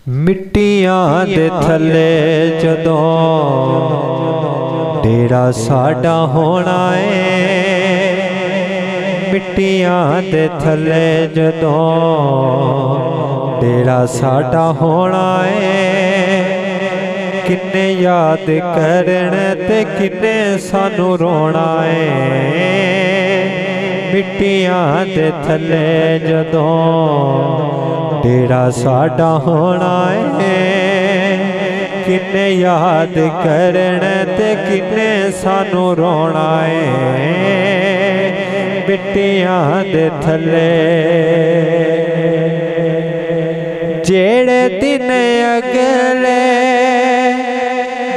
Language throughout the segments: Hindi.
मिट्टियां दे थले जदों डेरा साडा होना है। मिट्टियां दे थले जदों डेरा साडा होना है। किन्ने याद करन ते किन्ने सानू रोना है। मिट्टियां दे थले जदों डेरा साडा होना है। किन्ने याद करन ते किन्ने सानू रोना है। मिट्टियां दे थले जेड़े दिन अगले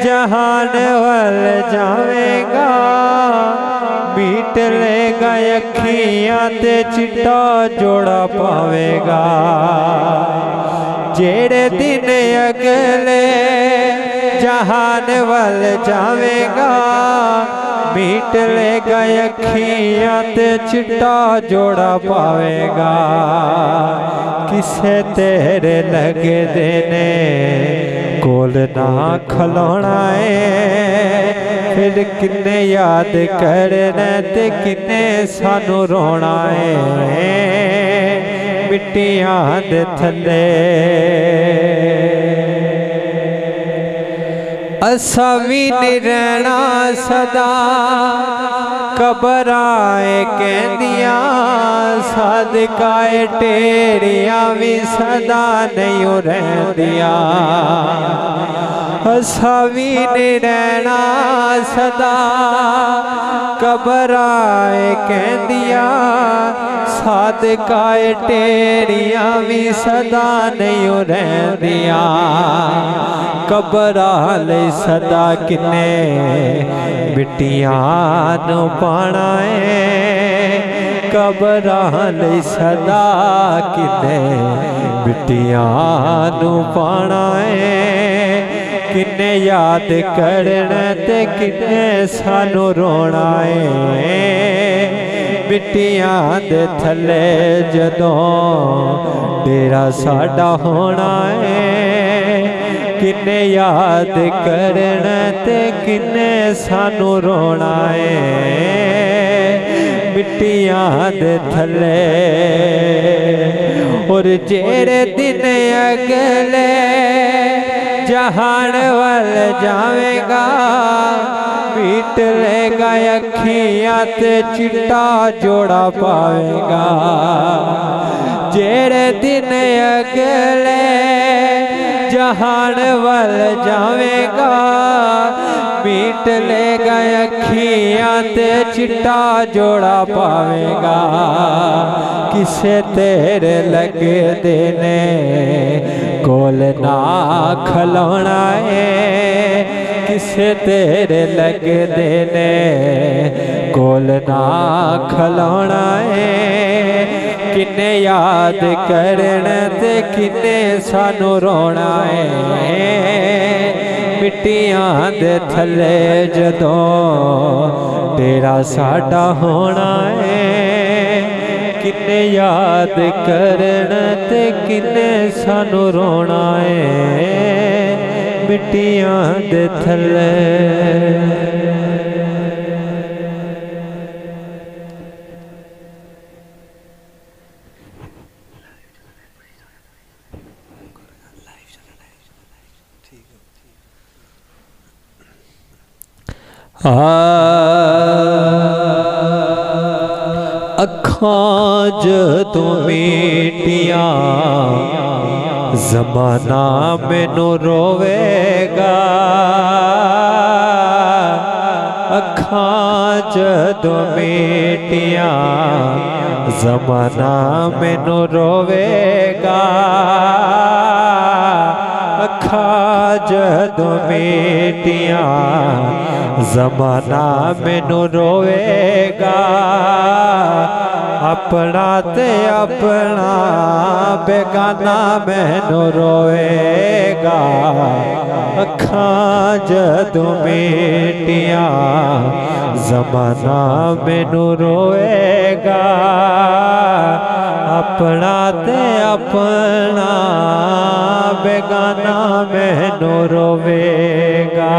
जहान वल जावेगा। मीट लेगा अखियां ते चिट्टा जोड़ा पावेगा। जेड़े दिन अगले जहान वल जावेगा। मीट लेगा अखियां ते चिट्टा जोड़ा पावेगा। किसे तेरे लगे देने कोल ना खलोना है। फिर किन्ने याद करना ते किन्ने सानू रोना है। मिट्टियां दे थले असा भी नहीं रहना सदा। कबराए कहंदियां सदकाए टेरियां भी सदा नहीं रहंदियां। असा भी नहीं रहना सदा। कबराए कहंदियां सदकाए टेरियां भी सदा नहीं रहंदियां। कबरा ले सदा किन्ने मिट्टियां नू पाना है। कबरा ले सदा किन्ने मिट्टियां नू पाना है। किन्ने याद करन ते किन्ने सानू रोना है। मिट्टियां दे थले जदों डेरा साडा होना है। किन्ने याद करन ते किन्ने सानू रोना है। मिट्टियां दे थले और जेड़े दिन अगले जहान वल जावेगा। मीट लेगा अखियां ते चिट्टा जोड़ा पावेगा। जेड़े दिन अगले जहान वल जावेगा। मीट लेगा अखियां ते चिट्टा जोड़ा पावेगा। किसे तेरे लगे देने कोल ना खलोना है। किसे तेरे लगे देने कोल ना खलोना है। किन्ने याद करन ते किन्ने सानू रोना है। मिट्टियां दे थले जदों डेरा साडा होना है। किन्ने याद करन ते किन्ने सानू रोना है। मिट्टियां दे थले अखां जदों मीटियां ज़माना मैनू रोवेगा। अखां जदों मीटियां ज़माना मैनू रोवेगा। अखां जदों मीटियां ज़माना मैनू रोवेगा। अपना ते अपना बेगाना मैनू रोएगा। अखां जदों मीटियां ज़माना मैनू रोएगा। अपना ते अपना बेगाना मैनू रोवेगा।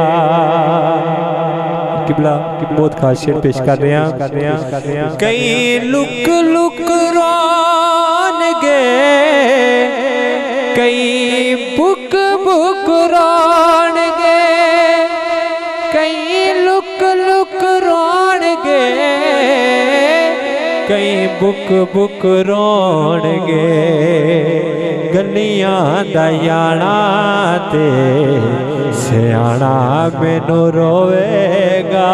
किबला बहुत खास शेर पेश कर रहे हैं। कई लुक लुक रोनगे, कई बुक बुक रोनगे, कई लुक लुक रोनगे, कई बुक बुक रोनगे। गलियां दा याना ते सियाना मैनू रोवेगा।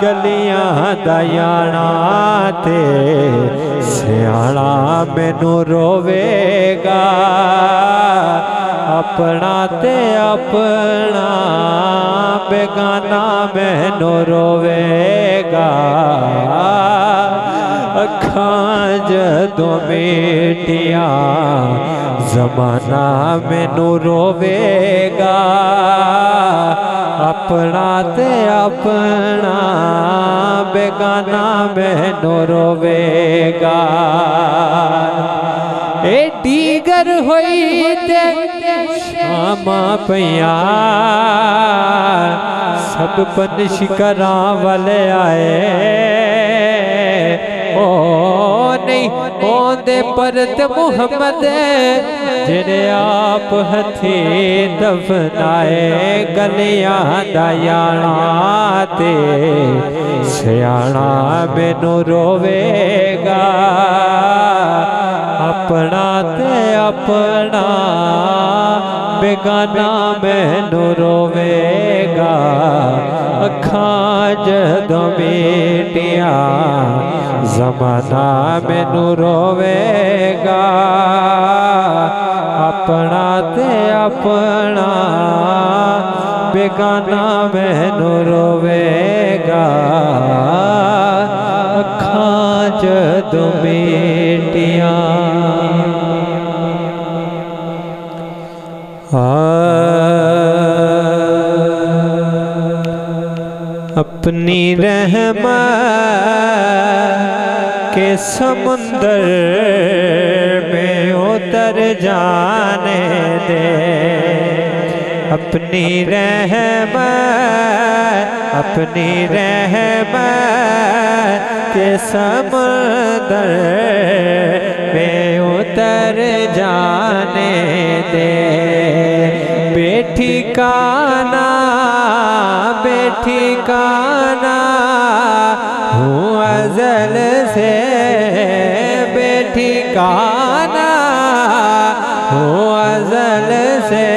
गलियां दा याना ते सियाना मैनू रोवेगा। अपना ते अपना बेगाना मैनू रोवेगा। अखां जदों मीटियां ज़माना मैनू रोवेगा। अपना ते अपना बेगाना मैनू रोवेगा। ए दीगर होई ते शामा पिया, सब पंछी घरां वाले आए। ओ नहीं ओंदे परत मुहम्मद जिने आप हथी दफनाए। गलियां दा याना ते सियाना मैनू रोवेगा। अपना ते अपना बेगाना मैनू रोवेगा। अखां जदों मीटियां ज़माना मैनू रोवेगा। अपना ते अपना बेगाना मैनू रोवेगा। अखां जदों मीटियां अपनी रहमत के समुंदर में उतर जाने दे। अपनी रहमत के समुंदर में उतर जाने दे। बेठिकाना बेठिकाना हूँ अज़ल से, बेठिकाना हूँ अज़ल से।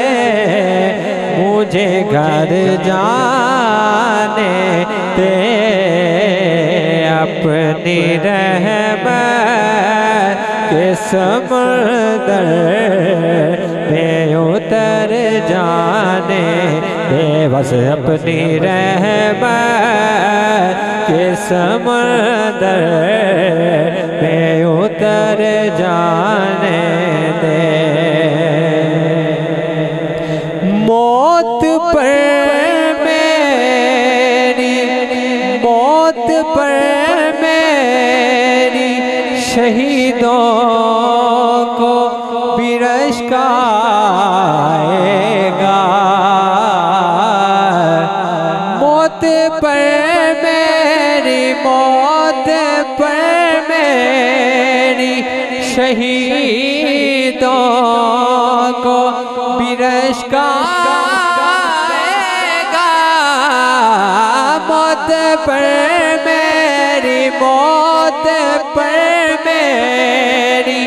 मुझे घर जाने दे। अपनी रहमत के समुंदर में उतर जाने दे। बस अपनी रहमत के समुंदर में उतर जाने दे। मौत पर मेरी, मौत पर मेरी शहीदों को बिरश का आएगा। मौत पर मेरी, मौत पर मेरी शहीदों को बिरश का आएगा। मौत पर मेरी, मौत पर मेरी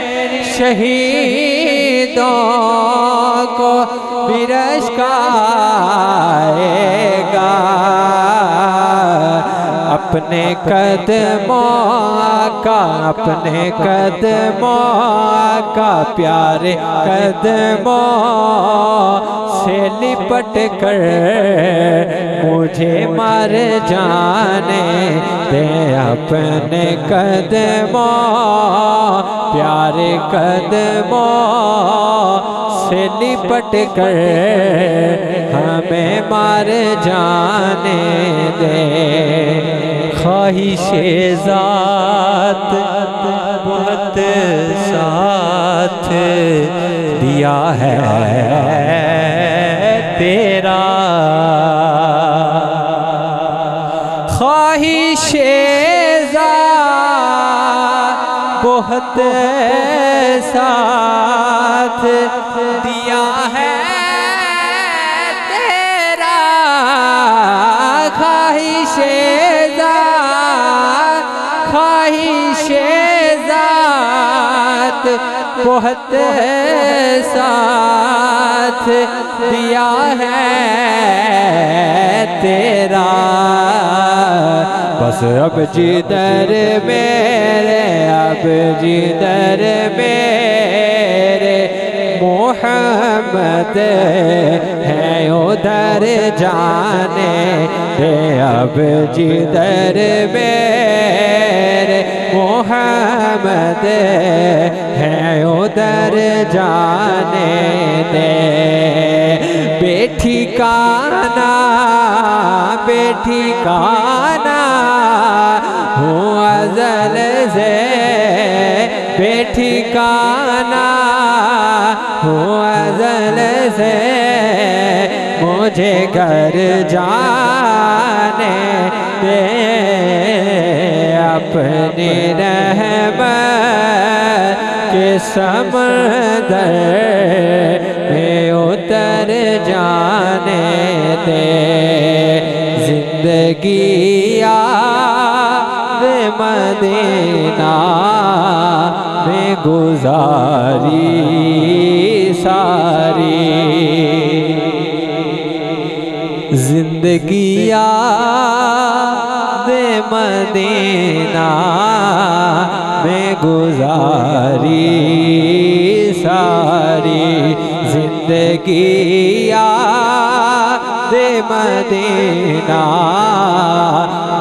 शहीदों को बिरश का आएगा। अपने कदमों का, अपने कदमों का, प्यारे कदमों से लिपट कर मुझे मर जाने दे। अपने कदमों, प्यारे कदमों से लिपट कर हमें मर जाने दे। ख्वाहिशे ज़ात बहुत साथ दिया है तेरा। ख्वाहिशे बहुत साथ दिया है तेरा। ख्वाहिशे ज़ात बहुत साथ दिया है तेरा। बस अब जिधर मेरे, अब जिधर मेरे मोहम्मद है उधर जाने दे। अब जिधर मेरे मोहम्मद है उधर जाने दे। बेठिकाना बेठिकाना हूँ अज़ल से, बेठिकाना हूँ अज़ल से। मुझे घर जाने दे, अपनी रहमत के समंदर में उतर जाने दे। जिंदगी याद मदीना में गुजारी सारी। जिंदगी याद मदीना में गुजारी सारी। जिंदगी याद मदीना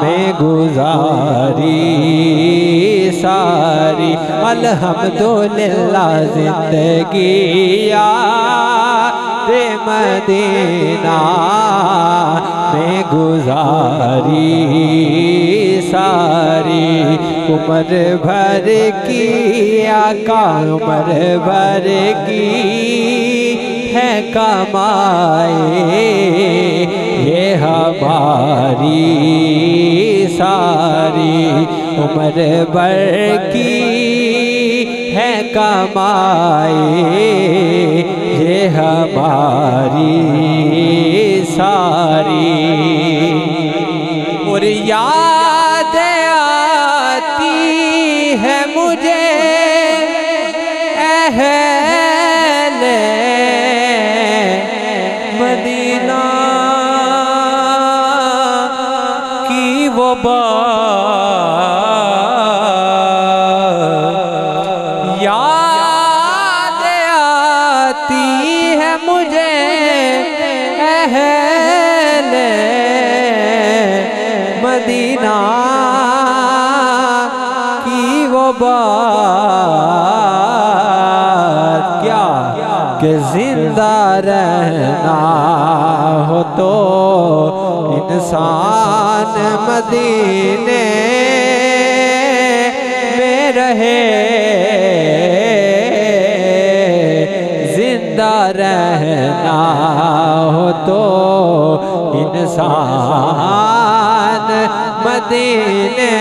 में गुजारी सारी। अल्हम्दुलिल्लाह जिंदगी याद मदीना में गुजारी सारी। उम्र भर की आका उम्र भर की है कमाए ये हमारी सारी। उम्र भर की है कमाए ये हमारी सारी। और याद आती है मुझे अहले मदीना की वो बात। याद आती है मुझे अहले मदीना की वो बात। क्या कि जिंदा रहना हो तो इंसान मदीने में रहे। जिंदा रहना हो तो इंसान मदीने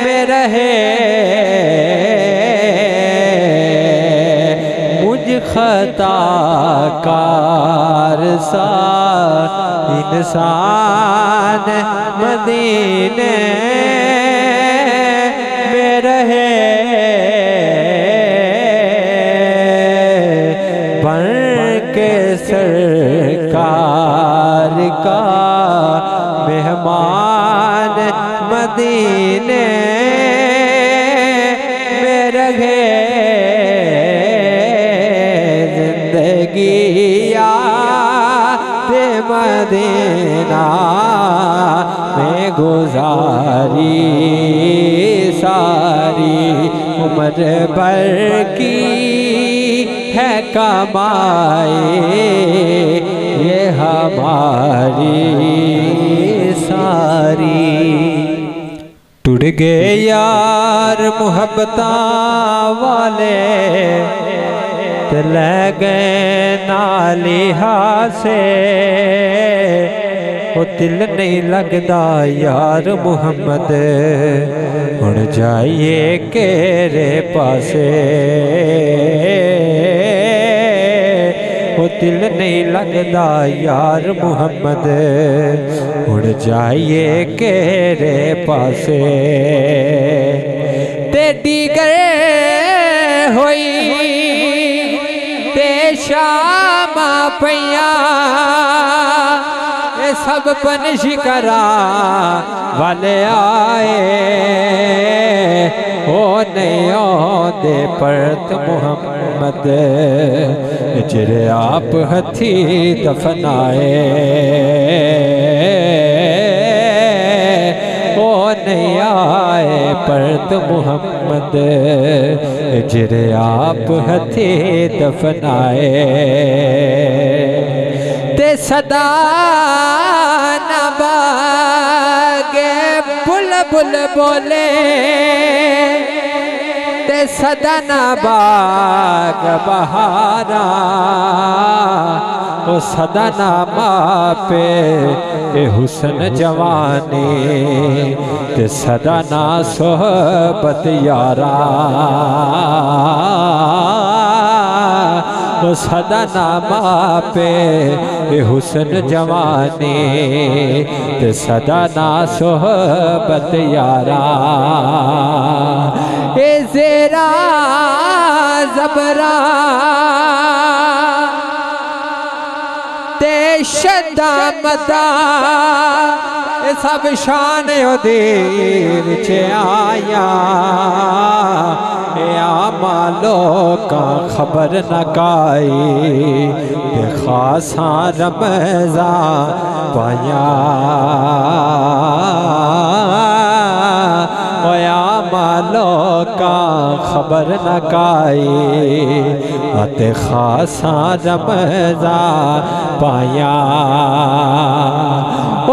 में रहे। मुझ खताकार सा इंसान मदीने में रहे। बन के सरकार का मेहमान मदीने में रहे। जिंदगी याद मदीना में गुजारी सारी। उम्र भर की है कमाए ये हमारी सारी। टूट गए यार मोहब्बता वाले ते लै गए नाली हासे ओ दिल नहीं लगदा यार मुहम्मद हुण जाइए केरे पासे ओ दिल नहीं लगदा यार मुहम्मद हुण जाइए केरे पासे ते दीगर होई ते शामा पैया सब पन शिकरा वाले आए ओ नहीं आते परत मुहम्मद जिरे आप हथी दफनाए ओ नहीं आए परत मुहम्मद जिरे आप हथी दफनाए ते सदा नबागे बुलबुल बोले ते सदा नबाग बहारा ओ सदा नामा पे ए हुस्न जवानी ते सदा ना सोहबत यारा ओ सदा नामा पे ए हुस्न जवानी ते सदा ना सोहबत यारा ए ज़ेरा ज़बरा ते शद्दा मदा ए सब शान उदीर च आया मालो का खबर न काई ते खासा रमज़ा पाया होया मालो का खबर न काई ते खासा रमज़ा पाया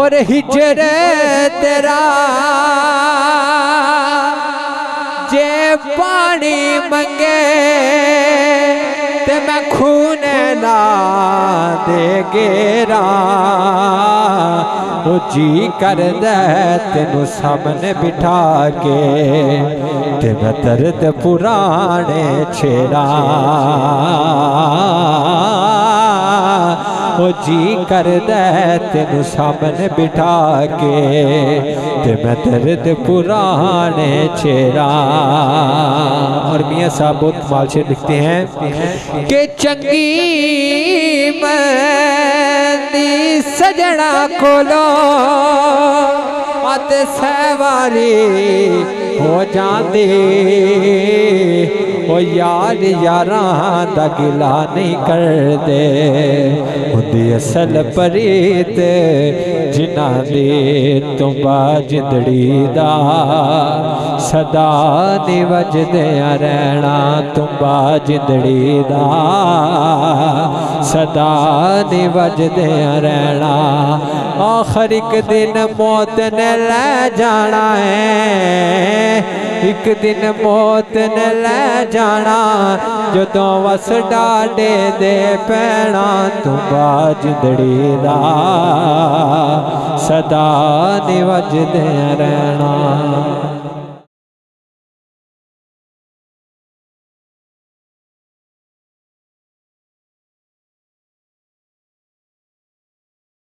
और हिजर तेरा जे पानी मंगे ते मैं खून ना दे गेरा ओ जी कर दे तेनू सामने बिठा के ते मैं दर्द पुराने छेड़ा ओ जी कर दे तेनू सामने बिठा के ते मैं दर्द पुराने छेड़ा। और मियाँ साहब बहुत कमाल से लिखते हैं कि चंगी मंदी सजना कोलो मत सवारी हो जाती ओ यार यारां दा गिला नहीं कर दे उदी असल परीत जिन्ना दे तुंबा जिंदड़ी दा सदा नी वजदे रहना तुंबा जिंदड़ी दा सदा नी वजदे रहना। आखिर एक दिन मौत ने ले जाना है एक दिन मौत ने ले जाना जदों वस डाडे दे पैना तुंबा जिंदड़ी दा सदा नी वजदे रहना।